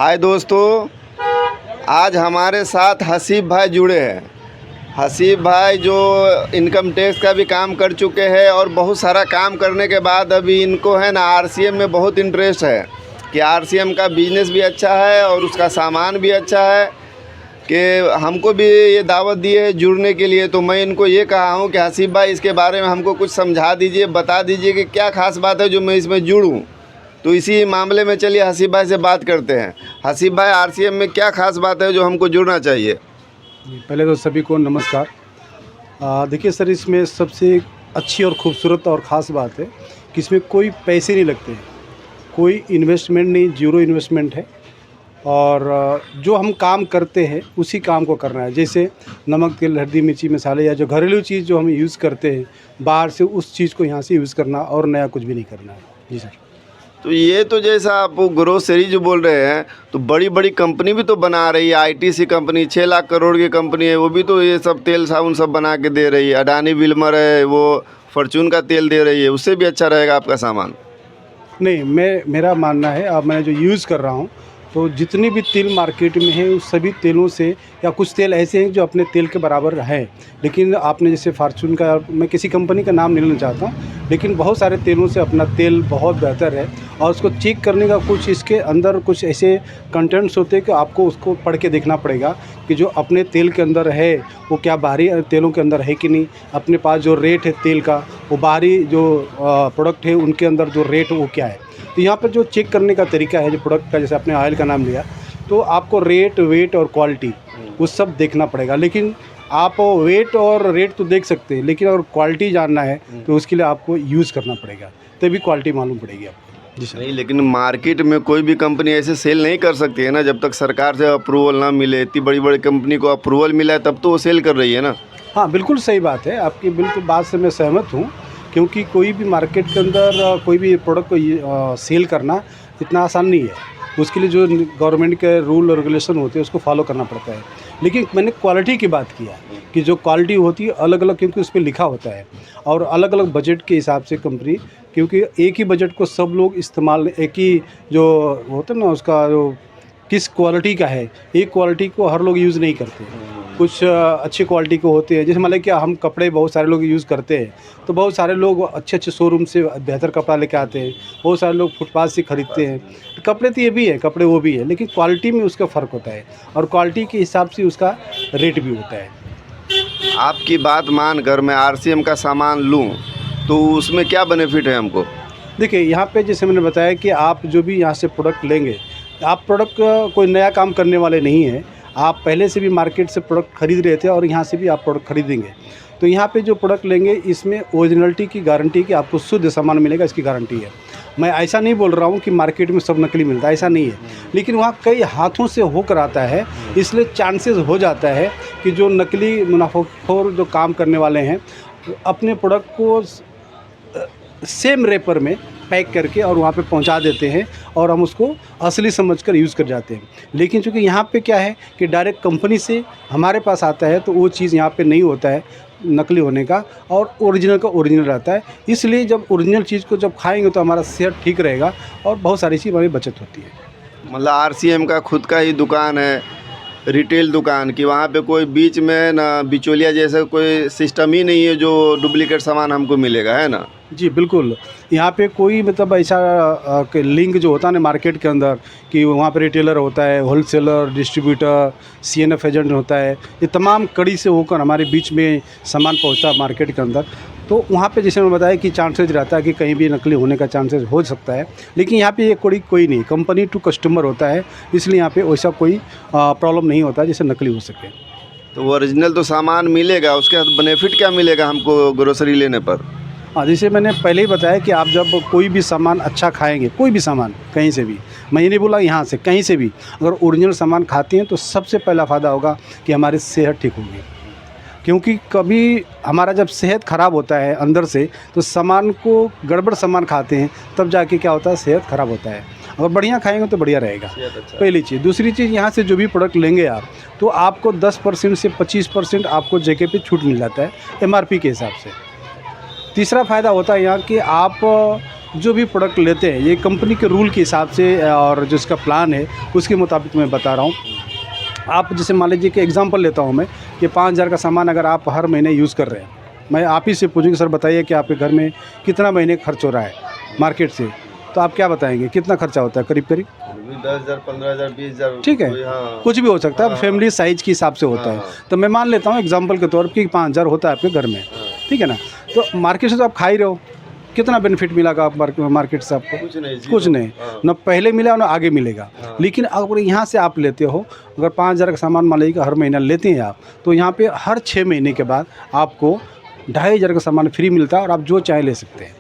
हाय दोस्तों, आज हमारे साथ हसीब भाई जुड़े हैं। हसीब भाई जो इनकम टैक्स का भी काम कर चुके हैं और बहुत सारा काम करने के बाद अभी इनको है ना आरसीएम में बहुत इंटरेस्ट है कि आरसीएम का बिज़नेस भी अच्छा है और उसका सामान भी अच्छा है कि हमको भी ये दावत दी है जुड़ने के लिए। तो मैं इनको ये कहा हूँ कि हसीब भाई इसके बारे में हमको कुछ समझा दीजिए, बता दीजिए कि क्या ख़ास बात है जो मैं इसमें जुड़ूँ। तो इसी मामले में चलिए हसीब भाई से बात करते हैं। हसीब भाई, आरसीएम में क्या खास बात है जो हमको जुड़ना चाहिए? पहले तो सभी को नमस्कार। देखिए सर, इसमें सबसे अच्छी और ख़ूबसूरत और ख़ास बात है कि इसमें कोई पैसे नहीं लगते हैं, कोई इन्वेस्टमेंट नहीं, ज़ीरो इन्वेस्टमेंट है। और जो हम काम करते हैं उसी काम को करना है। जैसे नमक, तेल, हल्दी, मिर्ची, मसाले या जो घरेलू चीज़ जो हम यूज़ करते हैं बाहर से, उस चीज़ को यहाँ से यूज़ करना और नया कुछ भी नहीं करना है। जी सर। तो ये तो जैसा आप ग्रोसरी जो बोल रहे हैं, तो बड़ी बड़ी कंपनी भी तो बना रही है। आईटीसी कंपनी 6 लाख करोड़ की कंपनी है, वो भी तो ये सब तेल साबुन सब बना के दे रही है। अडानी विल्मर है, वो फॉर्चून का तेल दे रही है, उससे भी अच्छा रहेगा आपका सामान। नहीं, मेरा मानना है, अब मैं जो यूज़ कर रहा हूँ तो जितने भी तेल मार्केट में हैं उस सभी तेलों से, या कुछ तेल ऐसे हैं जो अपने तेल के बराबर है, लेकिन आपने जैसे फार्चून का, मैं किसी कंपनी का नाम नहीं लेना चाहता हूँ, लेकिन बहुत सारे तेलों से अपना तेल बहुत बेहतर है। और उसको चेक करने का कुछ इसके अंदर कुछ ऐसे कंटेंट्स होते हैं कि आपको उसको पढ़ के देखना पड़ेगा कि जो अपने तेल के अंदर है वो क्या बाहरी तेलों के अंदर है कि नहीं। अपने पास जो रेट है तेल का, वो बाहरी जो प्रोडक्ट है उनके अंदर जो रेट वो क्या है। तो यहाँ पर जो चेक करने का तरीका है जो प्रोडक्ट का, जैसे आपने ऑयल का नाम लिया, तो आपको रेट, वेट और क्वालिटी वो सब देखना पड़ेगा। लेकिन आप वेट और रेट तो देख सकते हैं, लेकिन अगर क्वालिटी जानना है तो उसके लिए आपको यूज़ करना पड़ेगा, तभी क्वालिटी मालूम पड़ेगी आपको। जी सर। नहीं, लेकिन मार्केट में कोई भी कंपनी ऐसे सेल नहीं कर सकती है ना, जब तक सरकार से अप्रूवल ना मिले। इतनी बड़ी बड़ी कंपनी को अप्रूवल मिला है तब तो वो सेल कर रही है ना। हाँ, बिल्कुल सही बात है आपकी, बिल्कुल बात से मैं सहमत हूँ। क्योंकि कोई भी मार्केट के अंदर कोई भी प्रोडक्ट को सेल करना इतना आसान नहीं है। उसके लिए जो गवर्नमेंट के रूल और रेगुलेशन होते हैं उसको फॉलो करना पड़ता है। लेकिन मैंने क्वालिटी की बात किया कि जो क्वालिटी होती है अलग अलग, क्योंकि उस पर लिखा होता है, और अलग अलग बजट के हिसाब से कंपनी, क्योंकि एक ही बजट को सब लोग इस्तेमाल, एक ही जो होता है ना उसका जो किस क्वालिटी का है, एक क्वालिटी को हर लोग यूज़ नहीं करते। कुछ अच्छी क्वालिटी के होते हैं, जैसे मान लें कि हम कपड़े बहुत सारे लोग यूज़ करते हैं, तो बहुत सारे लोग अच्छे अच्छे शोरूम से बेहतर कपड़ा लेके आते हैं, बहुत सारे लोग फुटपाथ से ख़रीदते हैं। कपड़े तो ये भी है, कपड़े वो भी है, लेकिन क्वालिटी में उसका फ़र्क होता है और क्वालिटी के हिसाब से उसका रेट भी होता है। आपकी बात मानकर मैं आरसीएम का सामान लूँ तो उसमें क्या बेनिफिट है हमको? देखिए, यहाँ पे जैसे मैंने बताया कि आप जो भी यहाँ से प्रोडक्ट लेंगे, आप प्रोडक्ट कोई नया काम करने वाले नहीं हैं। आप पहले से भी मार्केट से प्रोडक्ट खरीद रहे थे और यहाँ से भी आप प्रोडक्ट खरीदेंगे। तो यहाँ पे जो प्रोडक्ट लेंगे इसमें ओरिजिनलिटी की गारंटी कि आपको शुद्ध सामान मिलेगा, इसकी गारंटी है। मैं ऐसा नहीं बोल रहा हूँ कि मार्केट में सब नकली मिलता है, ऐसा नहीं है। लेकिन वहाँ कई हाथों से होकर आता है, इसलिए चांसेस हो जाता है कि जो नकली मुनाफाखोर जो काम करने वाले हैं अपने प्रोडक्ट को सेम रेपर में पैक करके और वहाँ पे पहुँचा देते हैं और हम उसको असली समझकर यूज़ कर जाते हैं। लेकिन चूँकि यहाँ पे क्या है कि डायरेक्ट कंपनी से हमारे पास आता है, तो वो चीज़ यहाँ पे नहीं होता है नकली होने का, और ओरिजिनल का ओरिजिनल रहता है। इसलिए जब ओरिजिनल चीज़ को जब खाएंगे तो हमारा सेहत ठीक रहेगा और बहुत सारी चीज़ हमारी बचत होती है। मतलब आरसीएम का खुद का ही दुकान है, रिटेल दुकान की, वहाँ पे कोई बीच में ना बिचौलिया जैसा कोई सिस्टम ही नहीं है जो डुप्लीकेट सामान हमको मिलेगा, है ना? जी बिल्कुल, यहाँ पे कोई मतलब ऐसा लिंक जो होता है ना मार्केट के अंदर कि वहाँ पे रिटेलर होता है, होलसेलर, डिस्ट्रीब्यूटर, सीएनएफ एजेंट होता है, ये तमाम कड़ी से होकर हमारे बीच में सामान पहुँचता है मार्केट के अंदर। तो वहाँ पे जैसे मैं बताया कि चांसेस रहता है कि कहीं भी नकली होने का चांसेस हो सकता है, लेकिन यहाँ पे ये कोई नहीं, कंपनी टू कस्टमर होता है, इसलिए यहाँ पे वैसा कोई प्रॉब्लम नहीं होता जिससे नकली हो सके। तो ओरिजिनल तो सामान मिलेगा, उसके साथ बेनिफिट क्या मिलेगा हमको ग्रोसरी लेने पर? हाँ, जैसे मैंने पहले ही बताया कि आप जब कोई भी सामान अच्छा खाएंगे, कोई भी सामान कहीं से भी, मैं ये नहीं बोला यहाँ से, कहीं से भी अगर ओरिजिनल सामान खाते हैं तो सबसे पहला फ़ायदा होगा कि हमारी सेहत ठीक होगी। क्योंकि कभी हमारा जब सेहत ख़राब होता है अंदर से, तो सामान को गड़बड़ सामान खाते हैं तब जाके क्या होता है, सेहत ख़राब होता है। अगर बढ़िया खाएंगे तो बढ़िया रहेगा, पहली चीज़। दूसरी चीज़, यहाँ से जो भी प्रोडक्ट लेंगे आप, तो आपको 10% से 25% आपको जगह पे छूट मिल जाता है एमआरपी के हिसाब से। तीसरा फ़ायदा होता है यहाँ कि आप जो भी प्रोडक्ट लेते हैं ये कंपनी के रूल के हिसाब से और जो इसका प्लान है उसके मुताबिक मैं बता रहा हूँ। आप जैसे मान लीजिए कि एग्जांपल लेता हूँ मैं कि 5,000 का सामान अगर आप हर महीने यूज़ कर रहे हैं, मैं आप ही से पूछूंगी सर बताइए कि आपके घर में कितना महीने खर्च हो रहा है मार्केट से, तो आप क्या बताएंगे कितना खर्चा होता है? करीब करीब 10,000, 15,000, 20,000। ठीक है, कुछ भी हो सकता है, फैमिली साइज के हिसाब से होता है। तो मैं मान लेता हूँ एग्जांपल के तौर पर कि 5,000 होता है आपके घर में, ठीक है ना। तो मार्केट से तो आप खा ही रहे हो, कितना बेनिफिट मिलेगा आप मार्केट से? आपको कुछ नहीं, न पहले मिला न आगे मिलेगा। लेकिन अगर यहाँ से आप लेते हो, अगर 5,000 का सामान मान लीजिए हर महीना लेते हैं आप, तो यहाँ पे हर 6 महीने के बाद आपको 2,500 का सामान फ्री मिलता है और आप जो चाहे ले सकते हैं।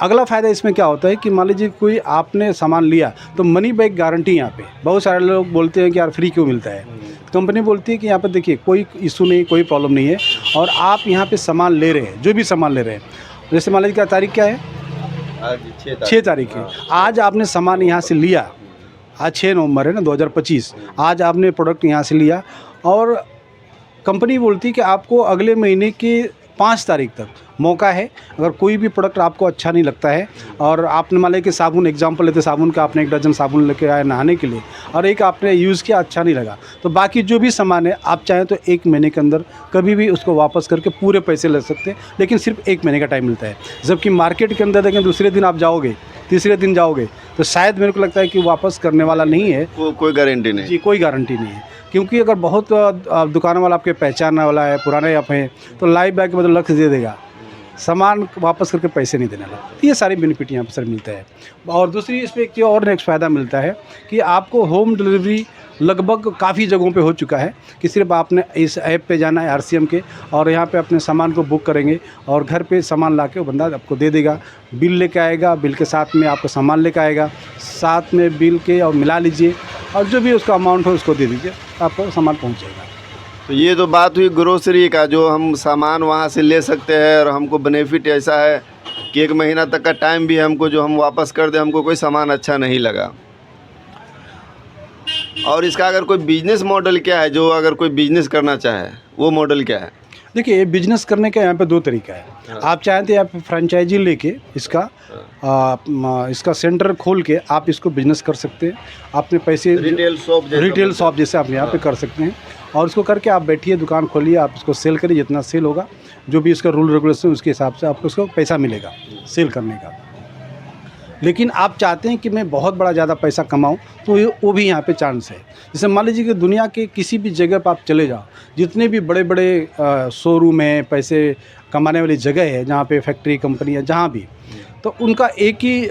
अगला फ़ायदा इसमें क्या होता है कि मान लीजिए कोई आपने सामान लिया तो मनी बैक गारंटी यहाँ पे। बहुत सारे लोग बोलते हैं कि यार फ्री क्यों मिलता है, कंपनी बोलती है कि यहाँ पर देखिए कोई इशू नहीं, कोई प्रॉब्लम नहीं है, और आप यहाँ पे सामान ले रहे हैं, जो भी सामान ले रहे हैं, जैसे मान लीजिए क्या तारीख क्या है, आज 6 तारीख है। आज आपने सामान यहाँ से लिया, आज 6 नवंबर है ना 2025, आज आपने प्रोडक्ट यहाँ से लिया और कंपनी बोलती है कि आपको अगले महीने की 5 तारीख तक मौका है। अगर कोई भी प्रोडक्ट आपको अच्छा नहीं लगता है और आपने मान लिया कि साबुन, एग्जांपल लेते साबुन का, आपने 1 दर्जन साबुन लेके आए नहाने के लिए और एक आपने यूज़ किया, अच्छा नहीं लगा, तो बाकी जो भी सामान है आप चाहें तो 1 महीने के अंदर कभी भी उसको वापस करके पूरे पैसे ले सकते हैं, लेकिन सिर्फ 1 महीने का टाइम मिलता है। जबकि मार्केट के अंदर देखें दूसरे दिन आप जाओगे, तीसरे दिन जाओगे तो शायद मेरे को लगता है कि वापस करने वाला नहीं है, कोई गारंटी नहीं जी, कोई गारंटी नहीं है। क्योंकि अगर बहुत दुकान वाला आपके पहचानने वाला है, पुराने आप हैं, तो लाइव बैग के बदले लक्ष्य दे देगा, सामान वापस करके पैसे नहीं देने वाला। ये सारे बेनिफिट यहाँ पर सर मिलता है। और दूसरी इस पर एक और नेक्स्ट फ़ायदा मिलता है कि आपको होम डिलीवरी लगभग काफ़ी जगहों पे हो चुका है कि सिर्फ आपने इस ऐप पे जाना है RCM के, और यहाँ पे अपने सामान को बुक करेंगे और घर पे सामान लाके वो बंदा आपको दे देगा, बिल लेके आएगा, बिल के साथ में आपका सामान लेके आएगा, साथ में बिल के और मिला लीजिए और जो भी उसका अमाउंट हो उसको दे दीजिए, आपको सामान पहुँच जाएगा। तो ये तो बात हुई ग्रोसरी का, जो हम सामान वहाँ से ले सकते हैं और हमको बेनिफिट ऐसा है कि 1 महीना तक का टाइम भी हमको, जो हम वापस कर दें, हमको कोई सामान अच्छा नहीं लगा। और इसका अगर कोई बिजनेस मॉडल क्या है, जो अगर कोई बिजनेस करना चाहे वो मॉडल क्या है? देखिए बिजनेस करने का यहाँ पे 2 तरीका है। आप चाहें तो यहाँ पे फ्रेंचाइजी लेके इसका सेंटर खोल के आप इसको बिजनेस कर सकते हैं, अपने पैसे रिटेल शॉप जैसे आप यहाँ पे कर सकते हैं, और उसको करके आप बैठिए, दुकान खोलिए, आप इसको सेल करिए, जितना सेल होगा जो भी इसका रूल रेगुलेशन उसके हिसाब से आपको उसको पैसा मिलेगा सेल करने का। लेकिन आप चाहते हैं कि मैं बहुत बड़ा ज़्यादा पैसा कमाऊं, तो वो भी यहाँ पे चांस है। जैसे मान लीजिए कि दुनिया के किसी भी जगह पर आप चले जाओ, जितने भी बड़े बड़े शोरूम हैं, पैसे कमाने वाली जगह है, जहाँ पे फैक्ट्री, कंपनी है, जहाँ भी, तो उनका एक ही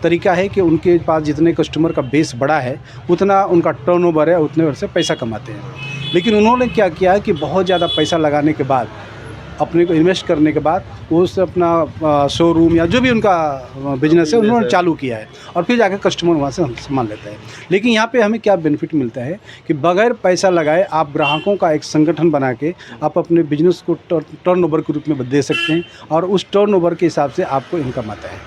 तरीका है कि उनके पास जितने कस्टमर का बेस बड़ा है उतना उनका टर्नओवर है, उतने से पैसा कमाते हैं। लेकिन उन्होंने क्या किया है कि बहुत ज़्यादा पैसा लगाने के बाद, अपने को इन्वेस्ट करने के बाद, उस अपना शोरूम या जो भी उनका बिजनेस है उन्होंने चालू किया है और फिर जाकर कस्टमर वहाँ से सामान लेता है। लेकिन यहाँ पे हमें क्या बेनिफिट मिलता है कि बगैर पैसा लगाए आप ग्राहकों का एक संगठन बना के आप अपने बिजनेस को टर्नओवर के रूप में दे सकते हैं और उस टर्नओवर के हिसाब से आपको इनकम आता है।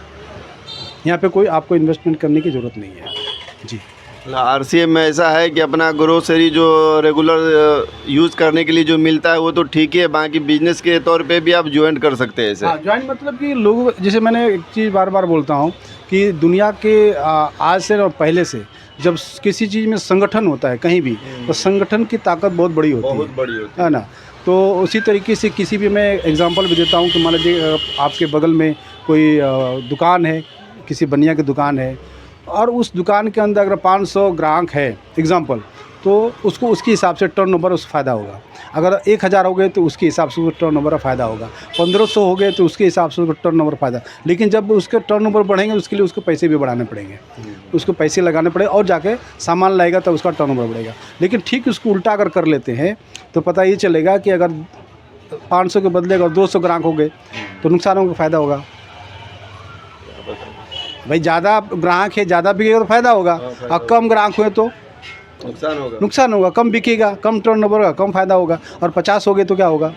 यहाँ पे कोई आपको इन्वेस्टमेंट करने की ज़रूरत नहीं है जी। RCM में ऐसा है कि अपना ग्रोसरी जो रेगुलर यूज़ करने के लिए जो मिलता है वो तो ठीक है, बाकी बिजनेस के तौर पे भी आप ज्वाइन कर सकते हैं इसे। हाँ, ज्वाइन मतलब कि लोग, जैसे मैंने एक चीज़ बार बार बोलता हूँ कि दुनिया के आज से और पहले से जब किसी चीज़ में संगठन होता है कहीं भी, तो संगठन की ताकत बहुत बड़ी होती है ना। तो उसी तरीके से किसी भी, मैं एग्जांपल भी देता हूँ कि मान लीजिए आपके बगल में कोई दुकान है, किसी बनिया की दुकान है, और उस दुकान के अंदर अगर 500 ग्राहक है एग्जांपल, तो उसको उसके हिसाब से टर्नओवर उसका फ़ायदा होगा। अगर 1000 हो गए तो उसके हिसाब से उसको टर्नओवर फ़ायदा होगा, 1500 हो गए तो उसके हिसाब से उसको टर्नओवर फ़ायदा। लेकिन जब उसके टर्नओवर बढ़ेंगे उसके लिए उसको पैसे भी बढ़ाने पड़ेंगे, उसको पैसे लगाने पड़ेंगे और जाके सामान लाएगा तब उसका टर्नओवर बढ़ेगा। लेकिन ठीक उसको उल्टा अगर कर लेते हैं तो पता ये चलेगा कि अगर 500 के बदले अगर 200 ग्राहक हो गए तो नुकसान होगा, फ़ायदा होगा। भाई ज़्यादा ग्राहक है, ज़्यादा बिकेगा तो फ़ायदा होगा, और कम ग्राहक हुए तो नुकसान होगा। कम बिकेगा, कम टर्नओवर होगा, कम फ़ायदा होगा, और 50 हो गए तो क्या होगा,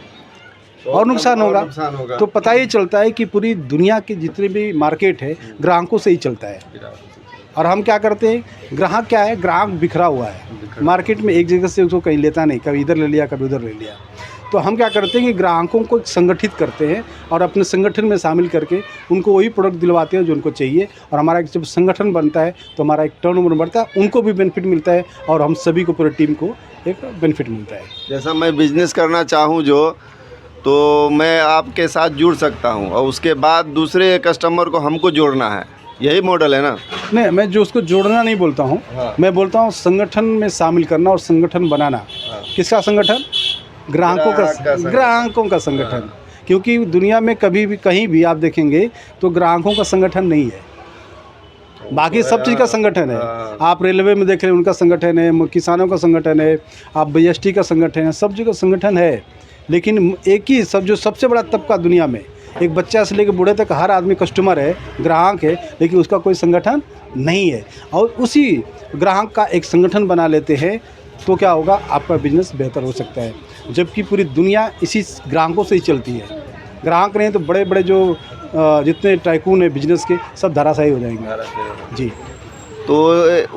और नुकसान होगा। तो पता ही चलता है कि पूरी दुनिया के जितने भी मार्केट है ग्राहकों से ही चलता है। और हम क्या करते हैं, ग्राहक क्या है, ग्राहक बिखरा हुआ है मार्केट में, एक जगह से उसको कहीं लेता नहीं, कभी इधर ले लिया कभी उधर ले लिया। तो हम क्या करते हैं कि ग्राहकों को संगठित करते हैं और अपने संगठन में शामिल करके उनको वही प्रोडक्ट दिलवाते हैं जो उनको चाहिए। और हमारा एक जब संगठन बनता है तो हमारा एक टर्नओवर बढ़ता है, उनको भी बेनिफिट मिलता है और हम सभी को, पूरी टीम को एक बेनिफिट मिलता है। जैसा मैं बिज़नेस करना चाहूँ जो, तो मैं आपके साथ जुड़ सकता हूँ और उसके बाद दूसरे कस्टमर को हमको जोड़ना है, यही मॉडल है ना? नहीं, मैं जो उसको जोड़ना नहीं बोलता हूँ, हाँ। मैं बोलता हूँ संगठन में शामिल करना और संगठन बनाना। हाँ। किसका संगठन? ग्राहकों ग्राहक का का, संगठन। ग्राहकों का संगठन। क्योंकि दुनिया में कभी भी कहीं भी आप देखेंगे तो ग्राहकों का संगठन नहीं है, बाकी सब चीज़ का संगठन है। हाँ। आप रेलवे में देख रहे हैं उनका संगठन है, किसानों का संगठन है, आप BST का संगठन है, सब चीज़ का संगठन है। लेकिन एक ही सब, जो सबसे बड़ा तबका दुनिया में, एक बच्चा से लेकर बूढ़े तक हर आदमी कस्टमर है, ग्राहक है, लेकिन उसका कोई संगठन नहीं है। और उसी ग्राहक का एक संगठन बना लेते हैं तो क्या होगा, आपका बिजनेस बेहतर हो सकता है। जबकि पूरी दुनिया इसी ग्राहकों से ही चलती है। ग्राहक नहीं तो बड़े बड़े जो जितने टाइकून है बिजनेस के, सब धराशायी हो जाएंगे। जी। तो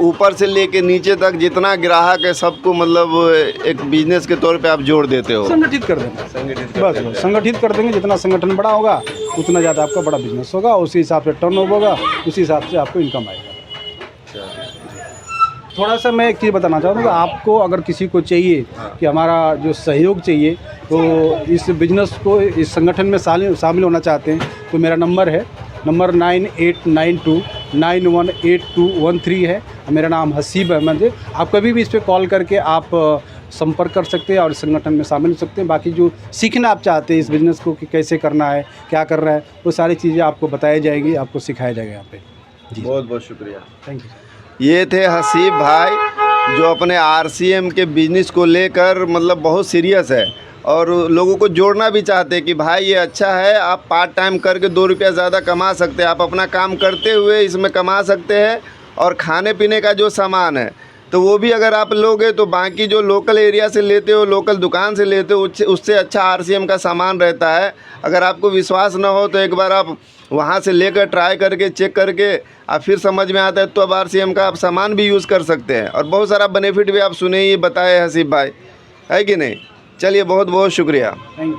ऊपर से लेके नीचे तक जितना ग्राहक है सबको मतलब एक बिजनेस के तौर पे आप जोड़ देते हो, संगठित कर देंगे, बस संगठित कर देंगे। जितना संगठन बड़ा होगा उतना ज़्यादा आपका बड़ा बिजनेस होगा, उसी हिसाब से टर्नओवर होगा, उसी हिसाब से आपको इनकम आएगा। थोड़ा सा मैं एक चीज़ बताना चाहूँगा कि आपको अगर किसी को चाहिए कि हमारा जो सहयोग चाहिए, तो इस बिज़नेस को, इस संगठन में शामिल होना चाहते हैं, तो मेरा नंबर है, नंबर 9892918213 है। मेरा नाम हसीब अहमद है। आप कभी भी इस पर कॉल करके आप संपर्क कर सकते हैं और इस संगठन में शामिल हो सकते हैं। बाकी जो सीखना आप चाहते हैं इस बिज़नेस को कि कैसे करना है, क्या करना है, वो सारी चीज़ें आपको बताई जाएगी, आपको सिखाया जाएगा यहाँ पे। जी, बहुत बहुत शुक्रिया। Thank you. ये थे हसीब भाई जो अपने RCM के बिज़नेस को लेकर मतलब बहुत सीरियस है और लोगों को जोड़ना भी चाहते हैं कि भाई ये अच्छा है, आप पार्ट टाइम करके 2 रुपया ज़्यादा कमा सकते हैं, आप अपना काम करते हुए इसमें कमा सकते हैं। और खाने पीने का जो सामान है तो वो भी अगर आप लोगे तो बाकी जो लोकल एरिया से लेते हो, लोकल दुकान से लेते हो, उससे अच्छा RCM का सामान रहता है। अगर आपको विश्वास ना हो तो एक बार आप वहाँ से लेकर ट्राई करके चेक करके आप फिर समझ में आता है तो अब RCM का आप सामान भी यूज़ कर सकते हैं। और बहुत सारा बेनिफिट भी आप सुने ही बताए हसीब भाई, है कि नहीं? चलिए, बहुत बहुत शुक्रिया। Thank you.